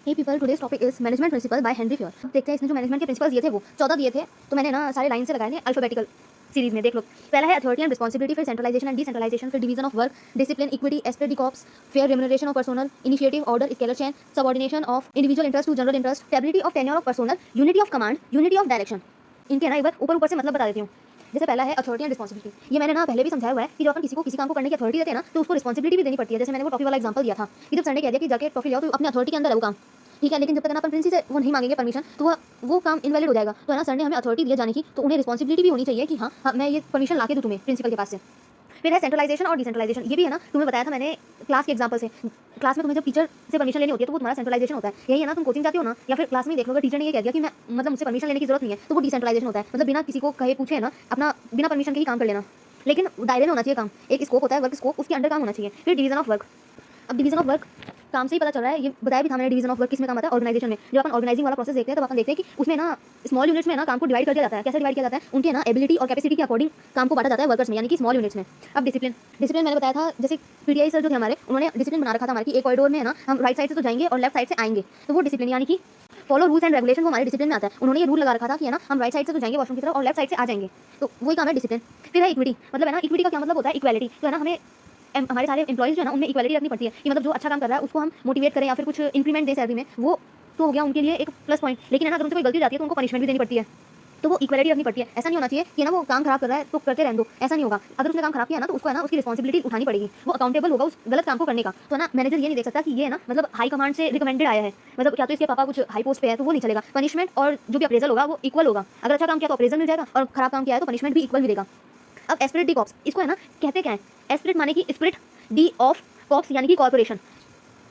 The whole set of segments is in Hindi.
Hey people, today's topic is management principle by Henry Fayol. देखते हैं इसने जो मैनेजमेंट के प्रिंसिपल्स दिए थे वो 14 दिए थे, तो मैंने ना सारे लाइन से लगाए थे अल्फाबेटिकल सीरीज में। देख लो, पहला है अथॉरिटी एंड रिस्पांसिबिलिटी, फिर सेंट्रलाइजेशन एंड डिसेंट्रलाइजेशन, फिर division of work, discipline, equity, esprit de corps, fair remuneration of personnel, initiative, order, scalar chain, subordination of individual interest to general interest, stability of tenure of personnel, unity of command, unity of direction. इनके ना एक बार ऊपर ऊपर से मतलब बता देती हूँ। जैसे पहला है अथॉरिटी एंड रिस्पांसिबिलिटी। ये मैंने ना पहले भी समझाया हुआ है कि जब अपन किसी को किसी काम को करने की अथॉरिटी देते हैं ना, तो उसको रिस्पांसिबिलिटी भी देनी पड़ती है। जैसे मैंने वो टॉफी वाला एग्जांपल दिया था कि जब संडे कह दिया कि जाके टॉफी ले आओ, तो अपने अथॉरिटी के अंदर है वो काम, ठीक है। लेकिन जब तक ना अपन प्रिंसिपल से वो नहीं मांगेंगे परमिशन, तो वो काम इनवैलिड हो जाएगा। तो है ना, सर ने हमें अथॉरिटी दिया जाने की, तो उन्हें रिस्पांसिबिलिटी भी होनी चाहिए कि हाँ मैं ये परमिशन ला के दूँ तुम्हें प्रिंसिपल के पास से। फिर है सेंट्रलाइजेशन और डिसेंट्रलाइजेशन। ये भी है ना, तुम्हें बताया था मैंने क्लास के एग्जांपल से। क्लास में तुम्हें जब टीचर से परमिशन लेनी होती है तो वो तुम्हारा सेंट्रलाइजेशन होता है। यही है ना, तुम कोचिंग जाते हो ना, या फिर क्लास में देख लो, अगर टीचर ने ये कह दिया कि मैं मतलब मुझसे परमिशन लेने की जरूरत नहीं है, तो वो डिसेंट्रलाइजेशन होता है। मतलब बिना किसी को कहे पूछे ना, अपना बिना परमिशन के ही काम कर लेना, लेकिन दायरे में होना चाहिए काम। एक स्कोप होता है वर्क स्कोप, उसके अंडर काम होना चाहिए। फिर डिवीजन ऑफ वर्क। अब डिवीजन ऑफ वर्क काम से ही पता चल रहा है, ये बताया भी था मैंने। डिवीजन ऑफ वर्क किस में काम आता है? ऑर्गेनाइजेशन में। जब अपन ऑर्गेनाइजिंग वाला प्रोसेस देखते हैं, तब अपन देखते हैं कि उसमें ना स्मॉल यूनिट्स में ना काम को डिवाइड कर दिया जाता है। कैसे डिवाइड किया जाता है? उनके ना एबिलिटी और कैपेसिटी के अकॉर्डिंग काम को बांटा जाता है वर्कर्स में, यानी कि स्मॉल यूनिट्स में। अब डिसिप्लिन मैंने बताया था, जैसे पीटीआई सर जो थे हमारे, उन्होंने डिसिप्लिन बना रखा था हमारे कि एक कॉरिडोर में है ना, हम राइट साइड से तो जाएंगे और लेफ्ट साइड से आएंगे, तो वो डिसिप्लिन यानी कि फॉलो रूल्स एंड रेगुलेशन, वो हमारे डिसिप्लिन में आता है। उन्होंने ये रूल लगा रखा था कि है ना, हम राइट साइड से तो जाएंगे वॉशरूम की तरफ और लेफ्ट साइड से आ जाएंगे, तो वही काम है डिसिप्लिन। फिर है इक्विटी। मतलब है ना, इक्विटी का क्या मतलब होता है? इक्वालिटी। तो है ना, हमें हमारे सारे एम्प्लॉइज जो है ना, उनमें इक्वालिटी रखनी पड़ती है कि मतलब जो अच्छा काम कर रहा है उसको हम मोटिवेट करें या फिर कुछ इंक्रीमेंट दें सैलरी में, वो तो हो गया उनके लिए एक प्लस पॉइंट। लेकिन है ना, अगर उनसे कोई गलती हो जाती है तो उनको पनिशमेंट भी देनी पड़ती है, तो वो इक्वालिटी रखनी पड़ती है। ऐसा नहीं होना चाहिए कि ना वो काम खराब कर रहा है तो करते रहने दो, ऐसा नहीं होगा। अगर उसने काम खराब किया ना, तो उसको है ना उसकी रिस्पांसिबिलिटी उठानी पड़ेगी, वो अकाउंटेबल होगा उस गलत काम को करने का। तो ना मैनेजर ये नहीं देख सकता कि ये है ना मतलब हाई कमांड से रिकमेंडेड आया है, मतलब क्या तो इसके पापा कुछ हाई पोस्ट पे है, तो वो नहीं चलेगा। पनिशमेंट और जो भी अप्रेजल होगा वो इक्वल होगा। अगर अच्छा काम किया तो अप्रेजल मिल जाएगा, और खराब काम किया है तो पनिशमेंट भी इक्वल मिलेगा। अब एस्पिरिट डी कॉप्स, इसको है ना कहते क्या है? एस्पिरिट माने कि स्पिरिट, डी ऑफ कॉप्स यानी कि कॉर्पोरेशन।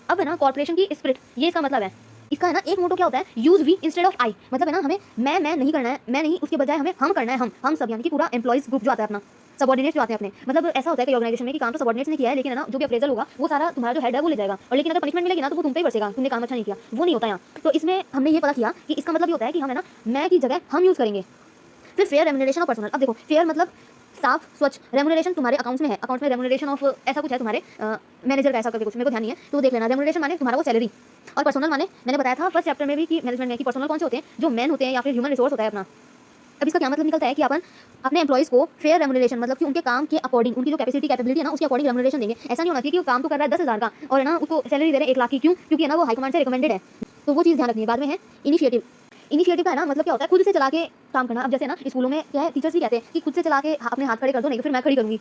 अब है ना कॉर्पोरेशन की स्पिरिट, ये इसका मतलब है। इसका है ना एक मोटो क्या होता है? यूज वी इंस्टेड ऑफ आई। मतलब है ना, हमें मैं नहीं करना है, मैं नहीं, उसके बजाय हमें हम करना है। हम सब यानी कि पूरा एम्प्लॉइज ग्रुप जो आता है अपना, सबऑर्डिनेट्स जो आते हैं अपने। मतलब ऐसा होता है कि ऑर्गेनाइजेशन में कि काम तो सबऑर्डिनेट्स ने किया है, लेकिन है ना जो भी अप्रेजल होगा वो सारा तुम्हारा जो हेड है वो ले जाएगा, और लेकिन अगर पनिशमेंट मिलेगी ना तो वो तुम पे ही बरसेगा, तुमने काम अच्छा नहीं किया। वो नहीं होता यहाँ। तो इसमें हमने ये पता किया कि इसका मतलब ये होता है कि हम है ना मैं की जगह हम यूज करेंगे। फिर फेयर रेम्युनरेशन ऑफ पर्सनल। अब देखो, फेयर मतलब साफ स्वच्छ, रेम्युनरेशन तुम्हारे अकाउंट्स में है, अकाउंट्स में रेम्युनरेशन ऑफ ऐसा कुछ है तुम्हारे मैनेजर का, ऐसा करके कुछ मेरे को ध्यान नहीं है, तो देख लेना। रेम्युनरेशन माने तुम्हारा वो सैलरी, और पर्सनल माने मैंने बताया था फर्स्ट चैप्टर में भी कि मैनेजमेंट में कि पर्सनल कौन से होते हैं? जो मैन होते हैं या फिर ह्यूमन रिसोर्स होता है अपना। अब इसका क्या मतलब निकलता है कि अपन अपने एम्प्लॉइज को फेयर रेम्युनरेशन, मतलब कि उनके काम के अकॉर्डिंग, उनकी जो कैपेसिटी कैपेबिलिटी है ना उसके अकॉर्डिंग रेम्युनरेशन देंगे। ऐसा नहीं होना चाहिए कि वो काम तो कर रहा है 10,000 का और है ना उसको सैलरी दे रहे हैं 1 लाख की। क्यों? क्योंकि है ना वो हाई कमांड से रिकमेंडेड है, तो वो चीज़ ध्यान रखनी है। बाद में है इनिशिएटिव। इनिशिएटिव का है ना मतलब क्या होता है? खुद से चला के काम करना। अब जैसे ना स्कूलों में क्या है, टीचर्स भी कहते हैं कि खुद से चला के अपने हाथ खड़े कर दो, नहीं तो फिर मैं खड़ी करूंगी।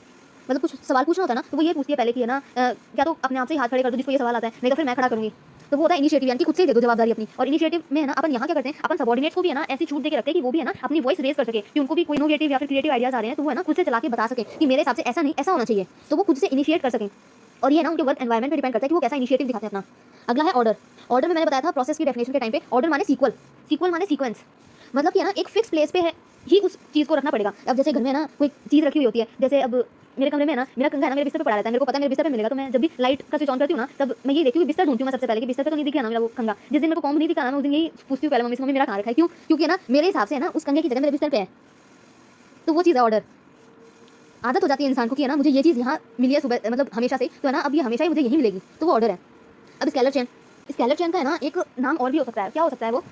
मतलब कुछ सवाल पूछना होता है ना, तो वो ये पूछती है पहले कि है ना क्या तो अपने आप से ही हाथ खड़े कर दो जिसको ये सवाल आता है, नहीं तो फिर मैं खड़ा करूंगी। तो वो होता है इनिशिएटिव, यानी कि खुद से ही दे दो जवाबदारी अपनी। और इनिशिएटिव में है ना अपन यहाँ क्या करते हैं, अपन सबऑर्डिनेट्स को भी है ना ऐसी छूट देके रखते हैं कि वो भी है ना अपनी वॉइस रेज कर सके, कि उनको भी कोई इनोवेटिव या फिर क्रिएटिव आइडियाज आ रहे हैं तो वो है ना खुद से चला के बता सके कि मेरे हिसाब से ऐसा नहीं ऐसा होना चाहिए, तो वो खुद से इनिशिएट कर सकें। और ये ना उनके वर्क एनवायरनमेंट पे डिपेंड करता है कि वो कैसा इनिशिएटिव दिखाते हैं अपना। अगला है ऑर्डर। ऑर्डर में मैंने बताया था प्रोसेस की डेफिनेशन के टाइम पे, ऑर्डर माने सीक्वल, सीक्वल माने सीक्वेंस। मतलब कि है ना एक फिक्स प्लेस पे है ही उस चीज़ को रखना पड़ेगा। अब जैसे घर में ना कोई चीज़ रखी हुई होती है, जैसे अब मेरे कमरे में ना मेरा कंघा है ना मेरे बिस्तर पे पड़ा रहता है, मेरे को पता है मेरे बिस्तर पे मिलेगा, तो मैं जब भी लाइट का स्विच ऑन करती हूँ ना, तब मैं ये देखती हूँ बिस्तर ढूंढती हूँ मैं सबसे पहले कि बिस्तर पे तो नहीं दिखा ना मेरा वो कंघा। जिस दिन मेरे को कॉम्ब नहीं दिखा ना, मैं उस दिन यही पूछती हूँ पहले मम्मी से, मम्मी मेरा कहाँ रखा है? क्यों? क्योंकि है ना मेरे हिसाब से है ना उस कंघे की जगह मेरे बिस्तर पे है, तो वो चीज़ है ऑर्डर। आदत हो जाती है इंसान को कि है ना मुझे ये चीज़ यहाँ मिली है सुबह, मतलब हमेशा से, तो है ना अब ये हमेशा ही मुझे यही मिलेगी, तो वो ऑर्डर है। अब स्केलर चेन। स्केलर चेन का है ना एक नाम और भी हो सकता है। क्या हो सकता है वो?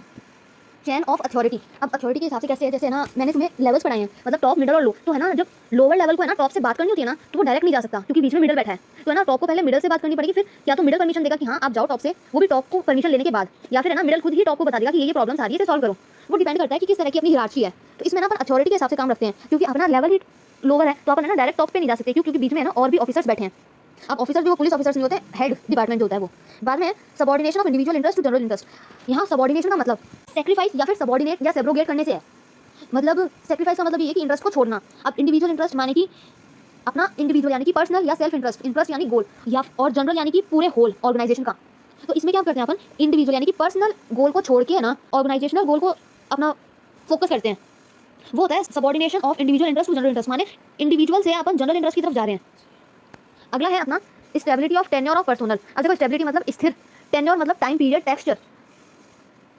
Chain of authority. अब अथॉरिटी के हिसाब से कैसे है, जैसे ना मैंने तुम्हें लेवल्स पढ़ाए हैं, मतलब टॉप, मिडल और लो। तो है ना जब लोअर लेवल को है ना टॉप से बात करनी होती है ना, तो वो डायरेक्ट नहीं जा सकता क्योंकि बीच में मिडल बैठा है। तो है ना टॉप को पहले मिडल से बात करनी पड़ेगी, फिर या तो मिडल परमिशन देगा कि हाँ आप जाओ टॉप से, वो भी टॉप को परमिशन लेने के बाद, या फिर है ना मिडल खुद ही टॉप को बता देगा कि ये प्रॉब्लम्स आ रही है, इसे सॉल्व करो। वो डिपेंड करता है कि किस तरह की अपनी हिरार्ची है। तो इसमें ना अपन अथॉरिटी के हिसाब से काम रखते हैं, क्योंकि अपना लेवल ही लोअर है, तो अपन है ना डायरेक्ट टॉप पे नहीं जा सकते, क्योंकि बीच में है ना और भी ऑफिसर्स बैठे हैं। अब ऑफिसर जो पुलिस ऑफिसर्स नहीं होते, हेड डिपार्टमेंट जो होता है वो। बाद में subordination of individual interest to general interest. यहाँ सबऑर्डिनेशन का मतलब सेक्रीफाइस या फिर सबऑर्डिनेट या सेब्रोगेट करने से है। मतलब सेक्रीफाइस का मतलब ये है कि इंटरेस्ट को छोड़ना। अब इंडिविजुअल इंटरेस्ट माने कि अपना इंडिविजुअल यानी कि पर्सनल या सेल्फ इंटरेस्ट, इंटरेस्ट यानी गोल, या और जनरल यानी कि पूरे होल ऑर्गेनाइजेशन का। तो इसमें क्या करते हैं अपन, इंडिविजुअल यानी कि पर्सनल गोल को छोड़ के है ना ऑर्गेनाइजेशनल गोल को अपना फोकस करते हैं। वो होता है subordination of individual interest to general interest, माने इंडिविजुअल से अपन जनरल इंटरेस्ट की तरफ जा रहे हैं। अगला है अपना stability of tenure of personnel. अब देखो स्टेबिलिटी मतलब स्थिर, टेन्योर मतलब टाइम पीरियड, टेक्सचर,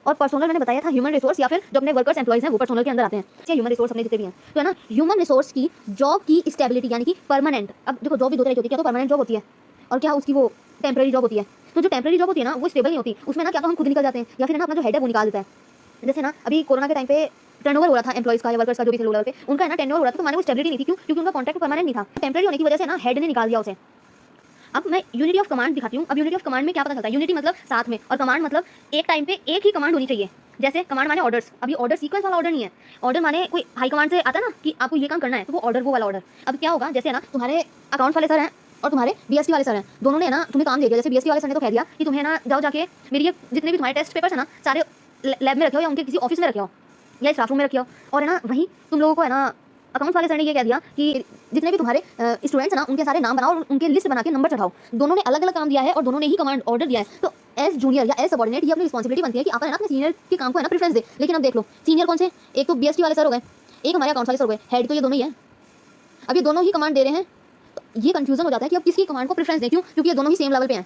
और पर्सोनल मैंने बताया था ह्यूमन रिसोर्स या फिर जो अपने वर्कर्स एम्प्लॉइज हैं वो पर्सोनल के अंदर आते हैं। ये ह्यूमन रिसोर्स अपने जितने भी हैं, तो है ना ह्यूमन रिसोर्स की जॉब की स्टेबिलिटी यानी कि परमानेंट। अब देखो जॉब भी दो तरह की होती है, क्या तो परमानेंट जॉब होती है और क्या उसकी वो टेम्पररी जॉब होती है। तो जो टेम्पररी जॉब होती है ना, वो स्टेबल नहीं होती, उसमें ना क्या तो हम खुद निकल जाते हैं या फिर है ना अपना जो हेड है वो निकाल देता है। जैसे ना अभी कोरोना के टाइम पे टर्नओवर हो रहा था एम्प्लॉइज का या वर्कर्स का, जो भी थे लो लेवल पे, उनका है ना टर्नओवर हो रहा था, तो माने वो स्टेबिलिटी नहीं थी। क्यों? क्योंकि उनका कॉन्ट्रैक्ट परमानेंट नहीं था, टेम्पररी होने की वजह से ना हेड ने निकाल दिया उसे। अब मैं यूनिटी ऑफ कमांड दिखाती हूँ। अब यूनिटी ऑफ कमांड में क्या पता चलता है, यूनिटी मतलब साथ में, और कमांड मतलब एक टाइम पे एक ही कमांड होनी चाहिए। जैसे कमांड माने ऑर्डर्स, अभी ऑर्डर सीक्वेंस वाला ऑर्डर नहीं है, ऑर्डर माने कोई हाई कमांड से आता है ना कि आपको ये काम करना है, तो वो ऑर्डर, वो वाला ऑर्डर। अब क्या होगा, जैसे ना तुम्हारे अकाउंट्स वाले सर हैं और तुम्हारे बीएसटी वाले सर हैं, दोनों ने ना तुम्हें काम दे दिया। जैसे बीएसटी वाले सर ने तो कह दिया कि तुम्हें ना जाओ जाके मेरी ये जितने भी तुम्हारे टेस्ट पेपर्स है ना सारे लैब में रखे हो या उनके किसी ऑफिस में रखे हो या स्टाफ रूम में रखे हो, और है ना वहीं तुम लोगों को है ना अकाउंट्स वाले सर ने ये कह दिया कि जितने भी तुम्हारे स्टूडेंट्स हैं ना उनके सारे नाम बनाओ और उनके लिस्ट बना के नंबर चढ़ाओ। दोनों ने अलग अलग काम दिया है और दोनों ने ही कमांड ऑर्डर दिया है। तो एज जूनियर या एज सबॉर्डिनेट ये अपनी रिस्पॉन्सिबिलिटी बनती है कि आप है ना अपने सीनियर के काम को है ना प्रेफरेंस दे। लेकिन अब देख लो सीनियर कौन से, एक तो बीएसटी वाले सर हो गए, एक हमारे अकाउंट्स वाले सर हो गए, हेड तो ये दोनों ही है। अब ये दोनों ही कमांड दे रहे हैं, तो ये कंफ्यूजन हो जाता है कि अब किसकी कमांड को प्रेफरेंस दें। क्यों? क्योंकि ये दोनों ही सेम लेवल पे हैं।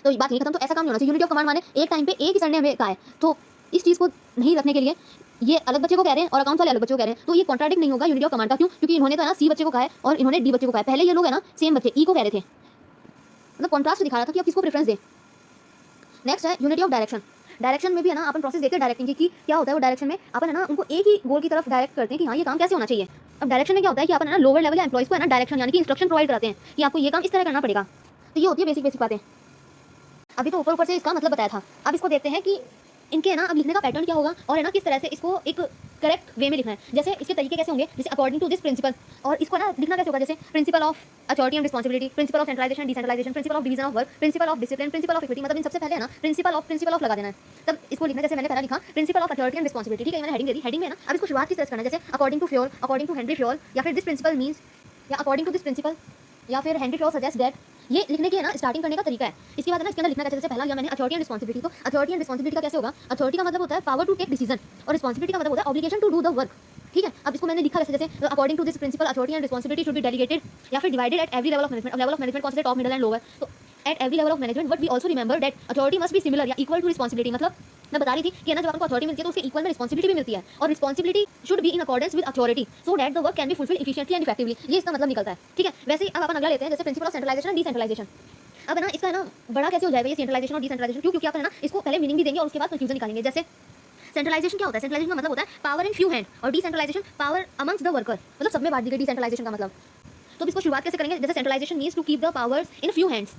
तो बात नहीं खत्म। तो ऐसा काम नहीं होना चाहिए। यूनिटी ऑफ कमांड माने एक टाइम पे एक ही सर ने हमें कहा है, तो इस चीज़ को नहीं रखने के लिए ये अलग बच्चे को कह रहे हैं और अकाउंट वाले अलग बच्चे को कह रहे हैं, तो ये कॉन्ट्राडिक्ट नहीं होगा यूनिटी ऑफ कमांड का। क्यों? क्योंकि इन्होंने तो है ना सी बच्चे को कहा है और इन्होंने डी बच्चे को कहा है। पहले ये लोग है ना सेम बच्चे ई को कह रहे थे, मतलब कॉन्ट्रास्ट दिखा रहा था कि अब किसको प्रेफरेंस दे। नेक्स्ट है यूनिटी ऑफ डायरेक्शन। डायरेक्शन में भी है ना अपन प्रोसेस देखते हैं डायरेक्टिंग की, क्या होता है वो डायरेक्शन में अपन है ना उनको एक ही गोल की तरफ डायरेक्ट करते हैं कि हाँ ये काम कैसे होना चाहिए। अब डायरेक्शन में क्या होता है कि अपन है ना लोअर लेवल या एम्प्लॉइज को है ना डायरेक्शन यानी कि इंस्ट्रक्शन प्रोवाइड कराते हैं कि आपको ये काम इस तरह करना पड़ेगा। तो ये होती है बेसिक बेसिक बातें। अभी तो ऊपर ऊपर से इसका मतलब बताया था, अब इसको देखते हैं कि इनके है ना अब लिखने का पैटर्न क्या होगा और है ना किस तरह से इसको एक करेक्ट वे में लिखना है। जैसे इसके तरीके कैसे होंगे, जैसे अकॉर्डिंग टू दिस प्रिंसिपल, और इसको ना लिखना कैसे होगा, जैसे principle of authority and responsibility, principle of centralisation decentralisation, principle of division of work, principle of discipline, principle of equity. मतलब इन सबसे पहले है ना प्रिंसिपल ऑफ लगा देना है। तब इसको लिखना जैसे मैंने पहला लिखा principal of authority and responsibility, ठीक है, मैंने हेडिंग दे दी। हेडिंग में ना अब इसको शुरुआत किस तरह से करना है, जैसे according to Fayol, according to Henry Fayol, या फिर दिस प्रिंसिपल मींस, या अकॉर्डिंग टू दिस प्रिंसिपल, या फिर हेनरी फ्योल सजेस्ट दैट। ये लिखने की है ना स्टार्टिंग करने का तरीका है। इसके बाद है ना इसके अंदर लिखना कैसे, जैसे पहला लिया मैंने अथॉरिटी एंड रिस्पांसिबिलिटी। तो अथॉरिटी एंड रिस्पांसिबिलिटी का कैसे होगा, अथॉरिटी का मतलब होता है पावर टू टेक डिसीजन और रिस्पांसिबिलिटी का मतलब होता है obligation to do the work, ठीक है। अब इसको मैंने लिखा जैसे according to this principle authority and responsibility should be delegated या फिर divided at every level of management. अब लेवल ऑफ मैनेजमेंट कौन से, टॉप मिडिल एंड लोअर। तो eight every level of management but we also remember that authority must be similar या इक्वल टू रिस्पांसिबिलिटी। मतलब मैं बता रही थी कि ना जब आपको अथॉरिटी मिलती है तो उसके इक्वल में रिस्पांसिबिलिटी भी मिलती है, और responsibility should be in accordance with authority so that the work can be fulfilled efficiently and effectively. ये इसका मतलब निकलता है, ठीक है। वैसे ही अब अपन अगला लेते हैं, जैसे principle of centralisation and decentralisation. अब है ना इसका है ना बड़ा कैसे हो जाएगा ये सेंट्रलाइजेशन और डिसेंट्रलाइजेशन। क्यों? क्योंकि आप है ना इसको पहले मीनिंग भी देंगे और उसके बाद कंफ्यूजन निकालेंगे। जैसे सेंट्रलाइजेशन क्या होता है, सेंट्रलाइजेशन का मतलब होता है पावर इन फ्यू हैंड, और decentralisation power amongst the worker, मतलब सब में बांट दी गई डिसेंट्रलाइजेशन का मतलब। तो इसको शुरुआत कैसे करेंगे, जैसे centralisation means to keep the powers in few hands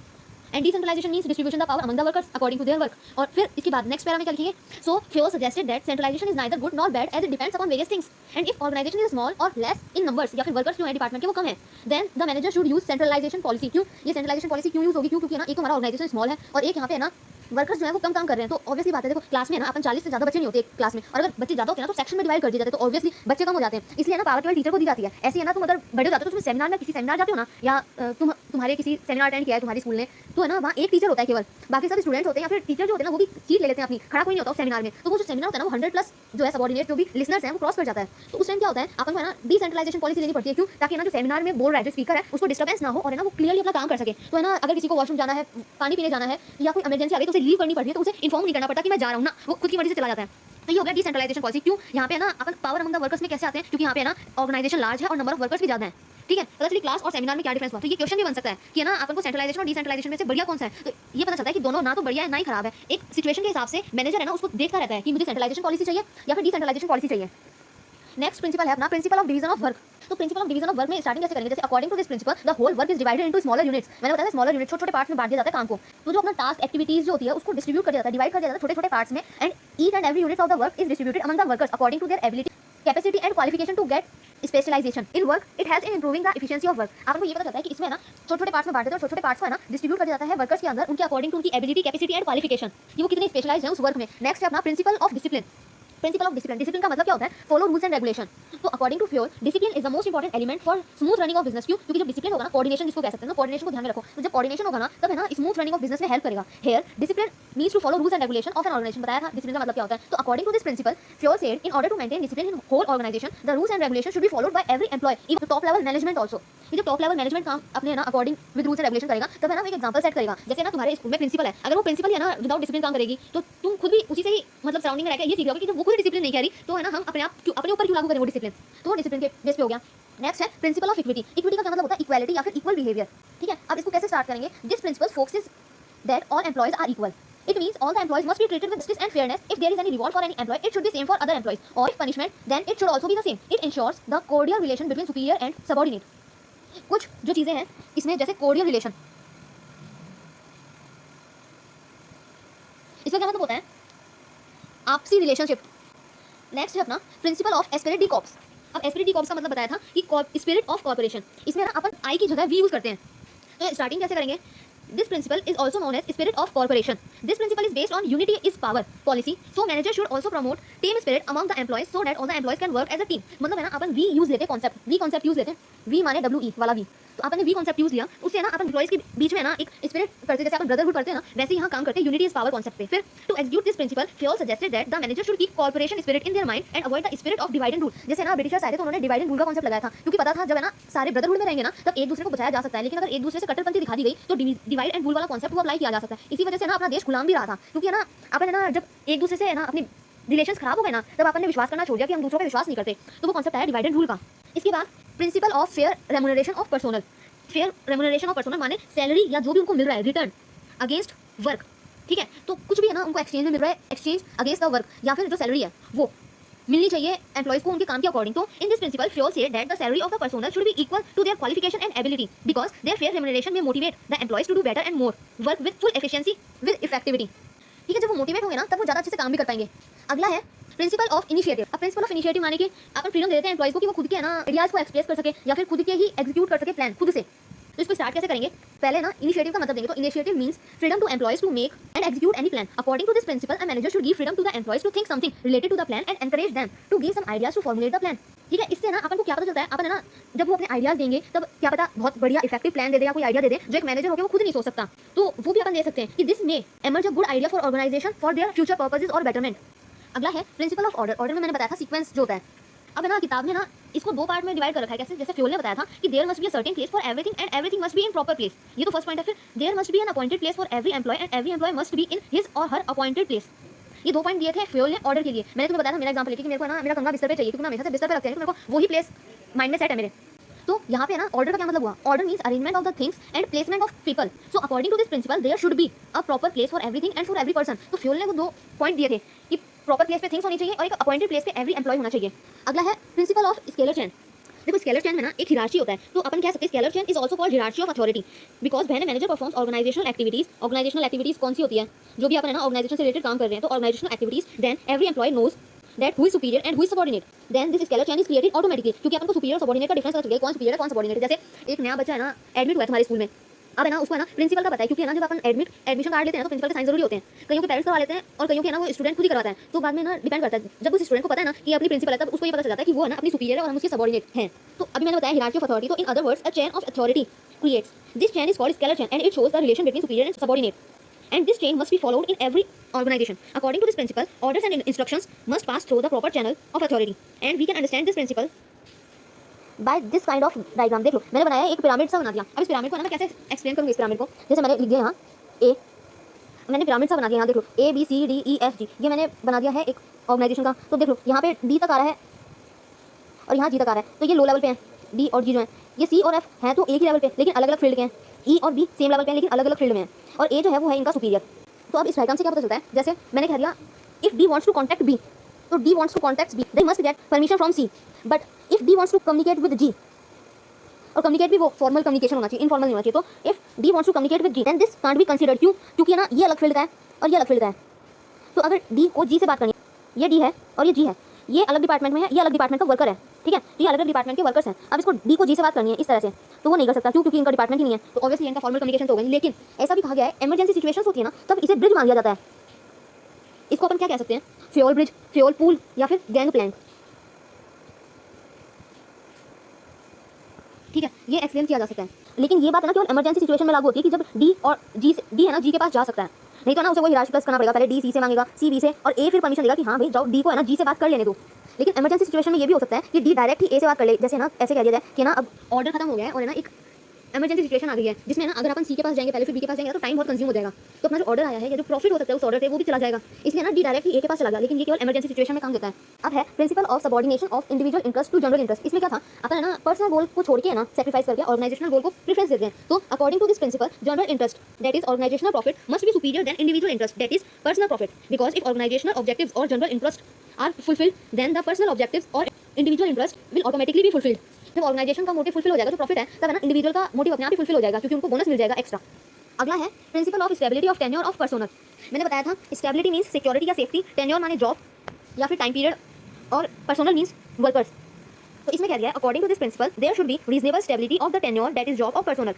and decentralisation means distribution the power among the workers according to their work. और फिर इसके बाद नेक्स्ट पैरा में क्या लिखेंगे, so Fayol suggested that centralisation is neither good nor bad as it depends upon various things and if organisation is small और लेस इन नंबर्स, या फिर वर्कर्स जो है डिपार्टमेंट के वो कम है, then the manager should use centralisation policy. क्यों ये सेंट्रलाइजेशन पॉलिसी क्यों यूज होगी, क्यों? क्योंकि ना एक तो हमारा ऑर्गेनाइजेशन स्मॉल है और एक यहाँ पे है ना वर्कर्स जो है वो कम काम कर रहे हैं। तो ऑब्वियसली बात है, देखो क्लास में ना अपन 40 से ज़्यादा बच्चे नहीं होते एक क्लास में, और अगर बच्चे ज़्यादा होते हैं ना तो सेक्शन में डिवाइड कर दिए जाते हैं, तो ऑब्वियसली बच्चे कम हो जाते हैं। इसलिए ना पावर केवल टीचर को दी जाती है। ऐसे है ना तुम अगर बड़े हो जाते हो तो तुम सेमिनार में किसी सेमिनार जाते हो ना, या तुम्हारे किसी सेमिनार अटेंड किया है तुम्हारी स्कूल ने, तो है ना वहाँ एक टीचर होता है केवल, बाकी सब स्टूडेंट्स होते हैं, या फिर टीचर जो होते हैं ना वो भी सीट ले लेते हैं अपनी, खड़ा कोई नहीं होता उस सेमिनार में। तो वो जो सेमिनार होता है ना वो 100+ जो है सबॉर्डिनेट जो भी लिसनर्स हैं वो क्रॉस कर जाता है। तो उस टाइम क्या होता है, अपन को है ना डिसेंट्रलाइजेशन पॉलिसी लेनी पड़ती है। क्यों? ताकि ना जो सेमिनार में बोल रहा है जो स्पीकर है उसको डिस्टर्बेंस ना हो और है ना वो क्लियरली अपना काम कर सके। तो है ना अगर किसी को वॉशरूम जाना है, पानी पीने जाना है, या कोई इमरजेंसी आ गई तो उसे लीव करनी पड़ती है, तो उसे इन्फॉर्म नहीं करना पड़ता कि मैं जा रहा हूँ ना, वो खुद की मर्जी से चला जाता है। तो ये हो गया डिसेंट्रलाइजेशन पॉलिसी। क्यों? यहाँ पे है ना अपन पावर अमंग द वर्कर्स में कैसे आते हैं, क्योंकि यहाँ पे है ना ऑर्गेनाइजेशन लार्ज है और नंबर ऑफ वर्कर्स भी ज्यादा है, ठीक है। पता चली क्लास और सेमिनार में क्या डिफरेंस हुआ। तो ये क्वेश्चन भी बन सकता है कि है ना अपन को सेंट्रलाइजेशन और डिसेंट्रलाइजेशन में से बढ़िया कौन सा है। तो ये पता चलता है कि दोनों ना तो बढ़िया है ना ही खराब है। एक सिचुएशन के हिसाब से मैनेजर है ना उसको देखता रहता है कि मुझे सेंट्रलाइजेशन पॉलिसी चाहिए या फिर डिसेंट्रलाइजेशन पॉलिसी चाहिए। नेक्स्ट प्रिंसिपल है अपना principle of division of work. तो principle of division of work में स्टार्टिंग कैसे करेंगे, जैसे according to this principle the whole work is divided into smaller units. मैंने बताया स्मॉलर यूनिट छोटे छोटे पार्ट्स में बांट दिया जाता है काम को। तो जो अपना टास्क एक्टिविटीज जो होती है उसको डिस्ट्रीब्यूट कर दिया जाता है, डिवाइड कर दिया जाता है छोटे छोटे पार्ट्स में, and each and every unit of the work is distributed among the workers according to their ability capacity and qualification to get specialisation in work. It helps in improving the efficiency of work. आपको ये पता चलता है कि इसमें ना छोटे छोटे पार्ट्स में बांट देते हैं और छोटे छोटे पार्ट्स को है ना डिस्ट्रीब्यूट कर दिया जाता है वर्कर्स के अंदर उनके अकॉर्डिंग टू उनकी एबिलिटी कैपेसिटी एंड क्वालिफिकेशन, ये वो कितने स्पेशलाइज्ड हैं उस वर्क में। नेक्स्ट है अपना principle of discipline. Principle of discipline, discipline का मतलब क्या होता है, फॉलो रूल्स एंड रेगुलेशन। तो according to Fayol discipline is the most important element for smooth running of business. क्यों? क्योंकि जब डिसिप्लिन होगा ना, कोऑर्डिनेशन जिसको कह सकते हैं ना, कोऑर्डिनेशन को ध्यान में रखो। तो जब कोऑर्डिनेशन होगा ना तब है ना स्मूथ रनिंग ऑफ बिजनेस में हेल्प करेगा। Here discipline means to follow rules and regulation of an organisation. बताया था डिसिप्लिन का मतलब क्या होता है। तो according to this principle Fayol said in order to maintain discipline in whole organisation the rules and regulation should be followed by every employee even top level management also. ये जो टॉप लेवल मैनेजमेंट काम अपने है ना according with rules and regulation करेगा तब है ना एक एग्जांपल सेट करेगा। जैसे ना तुम्हारे स्कूल में प्रिंसिपल है, अगर वो प्रिंसिपल है ना विदाउट डिसिप्लिन काम करेगी तो तुम खुद भी उसी से ही मतलब सराउंडिंग में रहकर ये सीख लोगे कि जब वो खुद डिसिप्लिन नहीं कह रही तो है ना हम अपने ऊपर क्यों लागू करें वो डिसिप्लिन। तो वो डिसिप्लिन के बेस पे हो गया। नेक्स्ट है प्रिंसिपल ऑफ इक्विटी। इक्विटी का क्या मतलब होता है? इक्वालिटी या फिर इक्वल बिहेवियर। ठीक है, अब इसको कैसे स्टार्ट करेंगे? This principle focuses that all employees are equal. It means all the employees must be treated with justice and fairness. If there is any reward for any employee, it should be same for other employees. Or if punishment, then it should also be the same. It ensures the cordial relation between superior and subordinate. कुछ जो चीजें हैं इसमें, जैसे cordial relation, इसका क्या मतलब होता है? आपसी रिलेशनशिप। नेक्स्ट है अपना principle of Spirit D corps. अब एस्पिरिट डी कॉर्प्स का मतलब बताया था कि स्पिरिट ऑफ कॉर्पोरेशन। इसमें ना अपन आई की जगह वी यूज करते हैं। तो स्टार्टिंग कैसे करेंगे? This principle is also known as spirit of corporation. This principle is based on unity is power policy. So manager should also promote team spirit among the employees so that all the employees can work as a team. मतलब है ना, अपन वी यूज लेते हैं कॉन्सेप्ट, वी कॉन्सेप्ट यूज लेते हैं, वी माने WE वाला वी। तो अपन ने वी कॉन्सेप्ट यूज लिया, उससे ना अपन एम्प्लॉइज के बीच में ना एक स्पिरिट करते, जैसे अपन ब्रदरहुड करते हैं ना, वैसे यहाँ काम करते हैं यूनिटी इज पावर कॉन्सेप्ट पे। फिर to execute this principle Fayol suggested that the manager should keep corporation spirit in their mind and avoid the spirit of divide and rule. जैसे ना ब्रिटिशर्स आए थे तो उन्होंने डिवाइड एंड रूल का कॉन्सेप्ट लगाया था, क्योंकि पता था जब है ना सारे ब्रदरहुड में रहेंगे ना तब एक दूसरे को बचाया जा सकता है, लेकिन अगर एक दूसरे से कट्टरपंथी दिखा दी गई तो डिवाइड एंड रूल वाला कॉन्सेप्ट को अप्लाई किया जा सकता है। इसी वजह से ना अपना देश गुलाम भी रहा था, क्योंकि है ना अपन है ना जब एक दूसरे से है ना अपने रिलेशंस खराब हो गए ना तब अपन ने विश्वास करना छोड़ दिया कि हम दूसरों पे विश्वास नहीं करते। तो वो कॉन्सेप्ट आया डिवाइड एंड रूल का। इसके बाद principle of fair remuneration of personnel. Fair remuneration of personnel माने सैलरी या जो भी उनको मिल रहा है रिटर्न अगेंस्ट वर्क। ठीक है, तो कुछ भी है ना उनको एक्सचेंज में मिल रहा है, एक्सचेंज अगेंस्ट द वर्क, या फिर जो सैलरी है वो मिलनी चाहिए एम्प्लॉइज को उनके काम के अकॉर्डिंग। तो in this principle Fayol say that the salary of the personnel should be equal to their qualification and ability because their fair remuneration may motivate the employees to do better and more work with full efficiency with effectivity. ठीक है, जब वो मोटिवेट होंगे ना तब वो ज़्यादा अच्छे से काम भी कर पाएंगे। अगला है प्रिंसिपल ऑफ इनिशिएटिव। अब प्रिंसिपल ऑफ इनिशिएटिव माने कि अपन फ्रीडम देते हैं एम्प्लॉइज को कि वो खुद के है ना आइडियाज को एक्सप्रेस कर सके या फिर खुद के ही एग्जीक्यूट कर सके प्लान खुद से। तो इसको स्टार्ट कैसे करेंगे? पहले ना इनिशिएटिव का मतलब देंगे। तो initiative means freedom to employees to make and execute any plan. According to this principle a manager should give freedom to the employees to think something related to the plan and encourage them to give some ideas to formulate the plan. ठीक है, इससे ना अपन को क्या पता चलता है? अपन है ना जब वो अपने आइडियाज देंगे तब क्या पता बहुत बढ़िया इफेक्टिव प्लान दे दे या कोई आइडिया दे दे जो एक मैनेजर होकर वो खुद नहीं सोच सकता। तो वो भी अपन दे सकते हैं कि this may emerge a good idea for organisation for their future purposes और बेटरमेंट। अगला है प्रिंसिपल ऑफ ऑर्डर। ऑर्डर में मैंने बताया था सीक्वेंस जो होता है। अब है ना किताब में ना इसको दो पार्ट में डिवाइड कर रखा है। कैसे? जैसे फ्योल ने बताया था कि there must be a certain place for everything and everything must be in proper place. ये तो फर्स्ट पॉइंट है। फिर there must be an appointed place for every employee and every employee must be in his और हर अपॉइंटेड प्लेस। ये दो पॉइंट दिए थे फ्योल ने ऑर्डर के लिए। मैंने तुम्हें बताया था मेरा एग्जांपल लेके कि मेरे को ना मेरा कंघा बिस्तर पे चाहिए, क्योंकि मैं हमेशा से बिस्तर पे रखते हैं, तो मेरे को वही प्लेस माइंड में सेट है मेरे। तो यहाँ पे ना ऑर्डर का क्या मतलब हुआ? Order means arrangement of the things and placement of people. So according to this principle there should be a proper place for everything and for every person. तो फ्योल ने वो दो पॉइंट दिए थे कि प्रॉपर प्लेस पे थिंग्स होनी चाहिए और एक अपॉइंटेड प्लेस पे एवरी एम्प्लॉय होना चाहिए। अगला है प्रिंसिपल ऑफ स्केलर चेन। देखो स्केलर चेन में ना एक हिरार्ची होता है, तो अपन कह सकते हैं scalar chain is also called hierarchy of authority because when manager performs organisational activities. Organisational activities कौन सी होती है? जो भी अपन है ना ऑर्गेनाइजेशन से रिलेटेड काम कर रहे हैं, तो organisational activities, then every employee knows that who is superior and who is subordinate, then this scalar chain is created automatically. क्योंकि अपन को सुपीरियर और सबऑर्डिनेट का डिफरेंस पता चल गया, कौन सुपीरियर है कौन सबऑर्डिनेट है। जैसे एक नया बच्चा है ना एडमिट हुआ है तुम्हारे स्कूल में, अब है ना उसको है ना प्रिंसिपल का पता है, क्योंकि है ना जब अपन एडमिशन कार्ड लेते हैं तो प्रिंसिपल के साइन जरूरी होते हैं। कईयों के पेरेंट्स करवा लेते हैं और कईयों के ना वो स्टूडेंट खुद ही करवाता है। तो बाद में ना डिपेंड करता है, जब उस स्टूडेंट को पता है ना कि अपनी प्रिंसिपल है तब उसको ये पता चल जाता है कि वो है ना अपनी सुपीरियर है और हम उसके सबऑर्डिनेट हैं। तो अभी मैंने बताया हिरार्ची ऑफ अथॉरिटी। तो in other words a chain of authority creates this chain is called scalar chain and it shows the relation between superior and subordinate and this chain must be followed in every organization. According to this principle, orders and instructions must pass through the proper channel of authority, and we can understand this principle by this kind of diagram. देख लो मैंने बनाया एक पिरामिड सा बना दिया। अब इस पिरामिड को ना मैं कैसे एक्सप्लेन करूँगी? इस पिरामिड को जैसे मैंने लिख दिया यहाँ ए, मैंने पिरामिड सा बना दिया। यहाँ देख लो ABCDEFG, ये मैंने बना दिया है एक ऑर्गेनाइजेशन का। तो देख लो यहाँ पे D तक आ रहा है और यहाँ G तक आ रहा है, तो ये लो लेवल पे हैं D और G जो है। ये C और F हैं तो एक ही लेवल पे लेकिन अलग अलग फील्ड के हैं। E और B सेम लेवल पे हैं लेकिन अलग अलग फील्ड में हैं, और A जो है वो है इनका सुपीरियर। तो अब इस डायग्राम से क्या पता चलता है? जैसे मैंने कह दिया if D wants to contact B, तो D wants to contact B, they must get permission from C, but if D wants to communicate with G, और कम्युनिकेट भी वो फॉर्मल कम्युनिकेशन होना चाहिए, इनफॉर्मल नहीं होना चाहिए। तो if D wants to communicate with G, then this can't be considered। क्यों? क्योंकि है ना ये अलग फील्ड का है और ये अलग फील्ड का है। तो अगर D को G से बात करनी है, ये D है और ये G है, ये अलग डिपार्टमेंट में है, ये अलग डिपार्टमेंट का वर्कर है, ठीक है, ये अलग अलग डिपार्टमेंट के वर्कर्स हैं। अब इसको D को G से बात करनी है इस तरह से, तो वो नहीं कर सकता। क्यों? क्योंकि इनका डिपार्टमेंट ही नहीं है। तो ऑब्वियसली इनका फॉर्मल कम्युनिकेशन तो होगा नहीं। लेकिन ऐसा भी कहा गया है इमरजेंसी सिचुएशंस होती है ना तब इसे ब्रिज मान लिया जाता है। इसको अपन क्या कह सकते हैं? फ्यूल ब्रिज, फ्यूल पूल या फिर गैंग प्लैंक। ठीक है, ये एक्सप्लेन किया जा सकता है। लेकिन ये बात है ना केवल इमरजेंसी सिचुएशन में लागू होती है कि जब D और D है ना G के पास जा सकता है, नहीं तो ना उसे वो हिरार्ची प्लस करना पड़ेगा। पहले D C से मांगेगा, C B से, और A फिर परमिशन देगा कि हाँ भाई जाओ D को है ना G से बात कर लेने दो। लेकिन इमरजेंसी सिचुएशन में ये भी हो सकता है कि D डायरेक्ट ही A से बात कर ले। जैसे ना ऐसे कह दिया जाए कि ना अब ऑर्डर खत्म हो गया है और है ना एक इमरजेंसी सिचुएशन आ गई है जिसमें ना अगर अपन सी के पास जाएंगे पहले फिर बी के पास जाएंगे तो टाइम बहुत कंज्यूम हो जाएगा, तो अपना जो ऑर्डर आया है या जो प्रॉफिट हो सकता है उस ऑर्डर से वो भी चला जाएगा, इसलिए ना डी डायरेक्टली ए के पास चला गया, लेकिन ये केवल इमरजेंसी सिचुएशन में काम देता है। अब है principle of subordination of individual interest to general interest. इसमें क्या था, अपन है ना पर्सनल गोल को छोड़ के है ना सेक्रीफाइस करके ऑर्गेनाइजेशनल गोल को प्रेफरेंस देते हैं। तो according to this principle general interest that is organisational profit must be superior than individual interest that is personal profit, because if organisational objectives और general interest are fulfilled then the personal objectives और individual interest will automatically be fulfilled. जब ऑर्गेनाइजेशन का मोटिव फुलफिल हो जाएगा जो प्रॉफिट है, तब है ना इंडिविजुअल का मोटिव अपने आप ही फुलफिल हो जाएगा क्योंकि उनको बोनस मिल जाएगा एक्स्ट्रा। अगला है principle of stability of tenure of personnel. मैंने बताया था स्टेबिलिटी मींस सिक्योरिटी या सेफ्टी, टेन्योर माने जॉब या फिर टाइम पीरियड, और पर्सोनल मींस वर्कर्स। तो इसमें क्या दिया है, according to this principle there should be reasonable stability of the tenure that is job और personnel,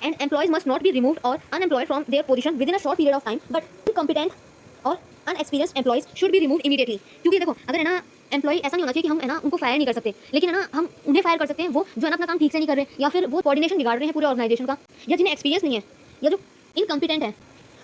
and employees must not be removed और unemployed from their position within a short period of time, but incompetent और inexperienced employees should be removed immediately. क्योंकि देखो अगर है ना एम्प्लॉय ऐसा नहीं होना चाहिए कि हम है ना उनको फायर नहीं कर सकते, लेकिन है ना हम उन्हें फायर कर सकते हैं वो जो है ना अपना काम ठीक से नहीं कर रहे या फिर वो कोऑर्डिनेशन बिगाड़ रहे हैं पूरे ऑर्गेनाइजेशन का, या जिन्हें एक्सपीरियंस नहीं है या जो इनकम्पिटेंट है।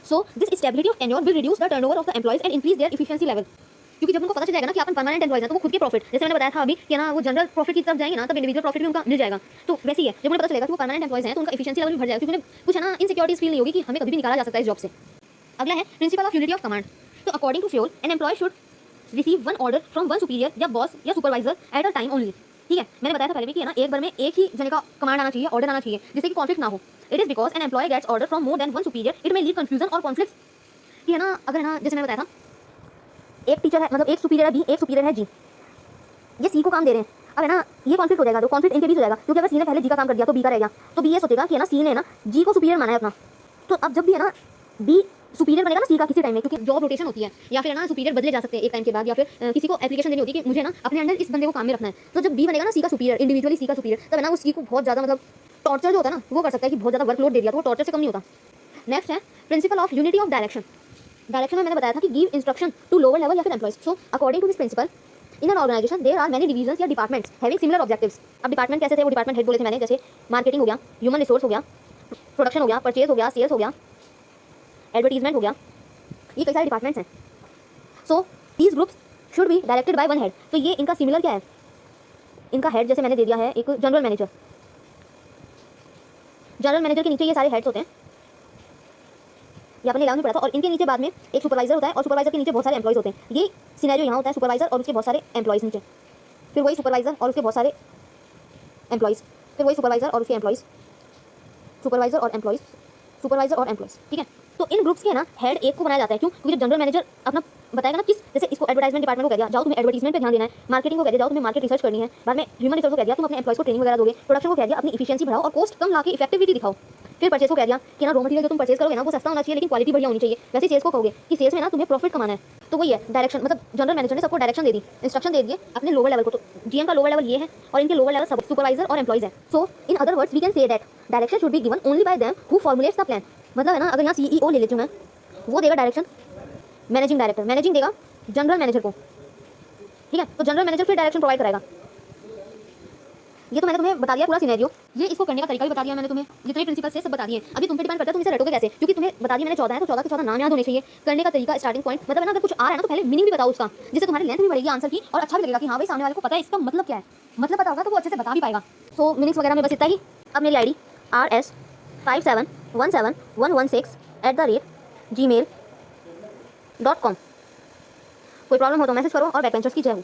So this stability of tenure will reduce the turnover of the employees and increase their efficiency level. क्योंकि जब उनको पता चल जाएगा ना कि अपन परमानेंट एम्प्लॉयज हैं तो वो खुद के प्रॉफिट, जैसे मैंने बताया था अभी कि ना वो जनरल प्रॉफिट की तरफ जाएंगे ना तब इंडिविजुअल प्रॉफिट भी उनका मिल जाएगा। तो वैसे ही है, जब उन्हें पता चलेगा कि वो परमानेंट एम्प्लॉयज हैं तो उनका एफिशिएंसी लेवल भी बढ़ जाएगा, क्योंकि उन्हें कुछ है ना इनसिक्योरिटीज फील नहीं होगी कि हमें कभी भी निकाला जा सकता है इस जॉब से। अगला है principle of unity of command. तो according to Fayol an employee should receive one order from one superior या बॉस या supervisor at a time only. ठीक है, मैंने बताया था पहले भी कि है ना एक बार में एक ही जने का कमांड आना चाहिए, ऑर्डर आना चाहिए, जिससे कि कॉन्फ्लिक्ट ना हो। It is because an employee gets order from more than one superior it may lead confusion और कॉन्फ्लिक्ट। कि है ना अगर है ना जैसे मैंने बताया था एक टीचर है, मतलब एक सुपीरियर है बी, एक सुपीरियर है जी, ये सी को काम दे रहे हैं। अब है ना ये कॉन्फ्लिक्ट हो जाएगा, तो कॉन्फ्लिक्ट इनके बीच हो जाएगा, क्योंकि अगर सी ने पहले जी का काम कर दिया तो बी का रह गया, तो बी ये सोचेगा कि है ना सी ने ना जी को सुपीरियर माना है अपना, तो अब जब भी है ना बी सुपीरियर बनेगा ना सी का किसी टाइम में, क्योंकि जॉब रोटेशन होती है या फिर है ना सुपीरियर बदले जा सकते हैं एक टाइम के बाद, या फिर किसी को एप्लीकेशन देनी होती है कि मुझे ना अपने अंडर इस बंदे को काम में रखना है, तो जब बी बनेगा ना सी का सुपीरियर, इंडिविजुअली सी का सुपीरियर, तब है ना उस सी को बहुत ज़्यादा मतलब टॉर्चर जो होता है ना वो कर सकता है कि बहुत ज़्यादा वर्कलोड दे दिया, तो वो टॉर्चर से कम नहीं होता। नेक्स्ट है principle of unity of direction. Direction में मैंने बताया था कि give instruction to lower level या फिर employees. So according to this principle in an organisation there are many divisions या डिपार्टमेंट्स हैविंग सिमिलर ऑब्जेक्टिव्स। अब डिपार्टमेंट कैसे थे वो डिपार्टमेंट हेड बोले थे मैंने, जैसे मार्केटिंग हो गया, ह्यूमन रिसोर्स हो गया, प्रोडक्शन हो गया, परचेज हो गया, सेल्स हो गया, एडवर्टीजमेंट हो गया, ये कई सारे डिपार्टमेंट्स हैं। So these groups should be directed by one head. तो ये इनका सिमिलर क्या है, इनका हेड जैसे मैंने दे दिया है एक जनरल मैनेजर। जनरल मैनेजर के नीचे ये सारे हेड्स होते हैं, ये अपने इलाके में पड़ा था, और इनके नीचे बाद में एक सुपरवाइजर होता है और सुपरवाइजर के नीचे बहुत सारे एम्प्लॉयज होते हैं। ये सिनेरियो यहाँ होता है, सुपरवाइजर और उसके बहुत सारे एम्प्लॉयज नीचे, फिर वही सुपरवाइजर और उसके बहुत सारे एम्प्लॉयज, फिर वही सुपरवाइजर और उसके एम्प्लॉयज, सुपरवाइजर और एम्प्लॉयज, सुपरवाइजर और एम्प्लॉयज। ठीक है, तो इन ग्रुप्स के ना हेड एक को बनाया जाता है। क्यों? क्योंकि जब जनरल मैनेजर अपना बताएगा ना किस, जैसे इसको एडवर्टाइजमेंट डिपार्टमेंट को कह दिया जाओ तुम्हें एडवर्टाइजमेंट पे ध्यान देना है, मार्केटिंग को कह दिया जाओ तुम्हें मार्केट रिसर्च करनी है, बाद में ह्यूमन रिसोर्स को कह दिया तुम अपने एम्प्लॉयज को ट्रेनिंग वगैरह दोगे, प्रोडक्शन को कह दिया अपनी इफिशिएंसी बढ़ाओ और कॉस्ट कम लाके इफेक्टिविटी दिखाओ, फिर परचेज को कह दिया कि ना रॉ मटेरियल जो तुम परचेज करोगे ना वो सस्ता होना चाहिए लेकिन क्वालिटी बढ़िया होनी चाहिए। वैसे सेल्स को कहोगे कि सेल्स में ना तुम्हें प्रॉफिट कमाना है, तो वही है डायरेक्शन। मतलब जनरल मैनेजर ने सबको डायरेक्शन दे दी, इंस्ट्रक्शन दे दिए अपने लोअर लेवल को। तो जीएम का लोअर लेवल ये है और इनके लोअर लेवल सब सुपरवाइजर और एम्प्लॉयज है। So in other words we can say that direction should be given only by them who formulates the plan. मतलब है ना अगर यहाँ सीईओ ले लेती हूँ मैं, वो देगा डायरेक्शन, मैनेजिंग डायरेक्टर मैनेजिंग देगा जनरल मैनेजर को। ठीक है, तो जनरल मैनेजर फिर डायरेक्शन प्रोवाइड कराएगा। ये तो मैंने तुम्हें बता दिया पूरा सिनेरियो, ये इसको करने का तरीका भी बता दिया मैंने तुम्हें, जितने प्रिंसिपल से सब बता दिए। अभी तुम पे डिपेंड करता है तुम इसे रटोगे कैसे, क्योंकि तुम्हें बता दिया मैंने 14 है तो 14 के 14 नाम याद होने चाहिए। करने का तरीका, स्टार्टिंग पॉइंट, मतलब है ना अगर कुछ आ रहा है ना तो पहले मीनिंग भी बताओ उसका, जिससे तुम्हारी लेंथ भी बढ़ेगी आंसर की और अच्छा भी लगेगा कि हाँ भाई सामने वाले को पता है इसका मतलब क्या है, मतलब पता होगा तो वो अच्छे से बता भी पाएगा। सो मीनिंग्स वगैरह में बस इतना ही। अब मेरी ID rs57171116@gmail.com। कोई प्रॉब्लम हो तो मैसेज करो और बैकबेंचर्स की जय हो।